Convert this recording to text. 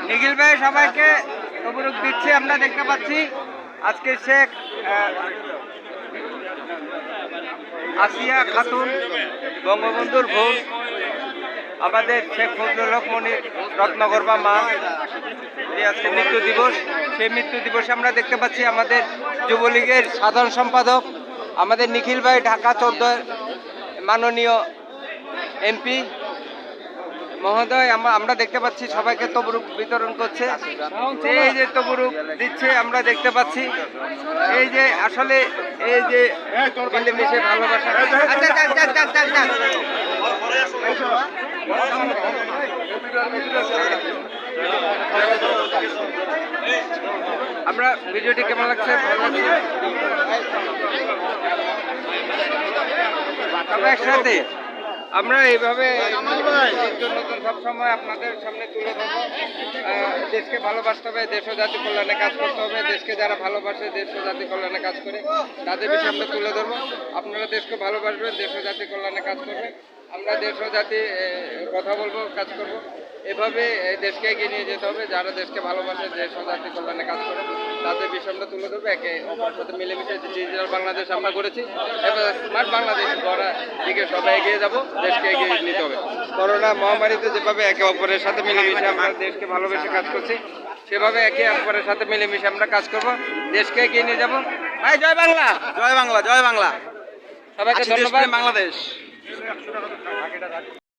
নিখিল ভাই সবাইকে তবরুক দিচ্ছে, আমরা দেখতে পাচ্ছি। আজকে শেখ আসিয়া খাতুন বঙ্গবন্ধুর বোন, আমাদের শেখ ফজলুল হক মনির রত্নগর্ভা মা, আজকে মৃত্যু দিবস। সেই মৃত্যু দিবসে আমরা দেখতে পাচ্ছি আমাদের যুবলীগের সাধারণ সম্পাদক আমাদের নিখিল ভাই ঢাকা 14 মাননীয় এমপি মহোদয়, আমরা দেখতে পাচ্ছি সবাইকে তবরুক বিতরণ করছে। এই যে তবরুক দিচ্ছে আমরা দেখতে পাচ্ছি, এই যে আসলে এই যে মিলেমিশে ভালোবাসা। আমরা ভিডিওটি কেমন লাগছে, ভালো লাগছে সবাই একসাথে আমরা এইভাবে নতুন সবসময় আপনাদের সামনে তুলে ধরবো। দেশকে ভালোবাসতে হবে, দেশ ও জাতি কল্যাণে কাজ করতে হবে। দেশকে যারা ভালোবাসে, দেশ ও জাতি কল্যাণে কাজ করে, তাদের বিষয়ে আমরা তুলে ধরবো। আপনারা দেশকে ভালোবাসবেন, দেশ ও জাতি কল্যাণে কাজ করবেন। আমরা দেশ ও জাতি কথা বলবো, কাজ করব। এভাবে দেশকে এগিয়ে নিয়ে যেতে হবে। যারা দেশকে ভালোবাসে, দেশ ও জাতি কল্যাণে কাজ করে, তাদের বিষয়ে আমরা তুলে ধরবো। একে অপরের সাথে মিলেমিশে ডিজিটাল বাংলাদেশ আমরা করেছি, এবার স্মার্ট বাংলাদেশ গড়ার দিকে সবাই এগিয়ে যাব। দেশকে এগিয়ে নিতে হবে। করোনা মহামারীতে যেভাবে একে অপরের সাথে মিলেমিশে আমরা দেশকে ভালোবেসে কাজ করছি, সেভাবে একে অপরের সাথে মিলেমিশে আমরা কাজ করব, দেশকে এগিয়ে নিয়ে যাব। ভাই জয় বাংলা, জয় বাংলা, জয় বাংলা। সবাইকে ধন্যবাদ। বাংলাদেশ।